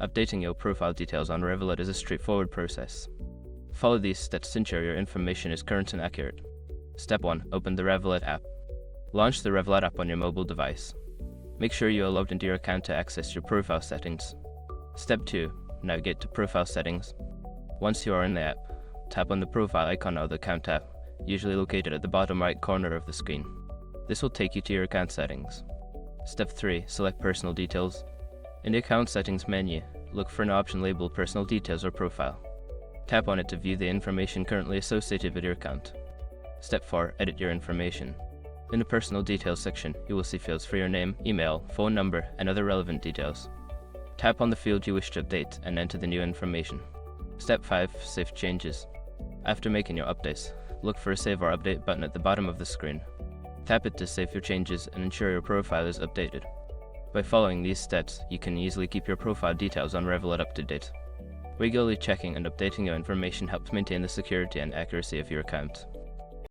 Updating your profile details on Revolut is a straightforward process. Follow these steps to ensure your information is current and accurate. Step 1. Open the Revolut app. Launch the Revolut app on your mobile device. Make sure you are logged into your account to access your profile settings. Step 2. Navigate to Profile Settings. Once you are in the app, tap on the profile icon of the account tab, usually located at the bottom right corner of the screen. This will take you to your account settings. Step 3. Select Personal Details. In the Account Settings menu, look for an option labeled Personal Details or Profile. Tap on it to view the information currently associated with your account. Step 4. Edit your information. In the Personal Details section, you will see fields for your name, email, phone number, and other relevant details. Tap on the field you wish to update and enter the new information. Step 5. Save changes. After making your updates, look for a Save or Update button at the bottom of the screen. Tap it to save your changes and ensure your profile is updated. By following these steps, you can easily keep your profile details on Revolut up to date. Regularly checking and updating your information helps maintain the security and accuracy of your account.